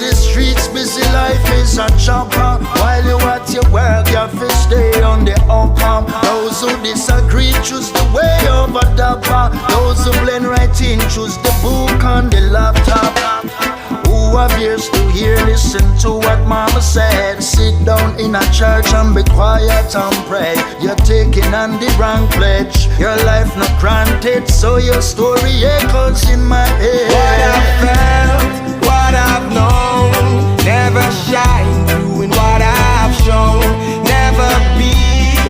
the streets, busy life is a chopper. While you at your work, you have to stay on the upper. Those who disagree choose the way over dapper. Those who blend right in choose the book on the laptop. Who have ears to hear, listen to what mama said. Sit down in a church and be quiet and pray. You're taking on the wrong pledge. Your life not granted, so your story echoes in my head. What I've felt, what I've known,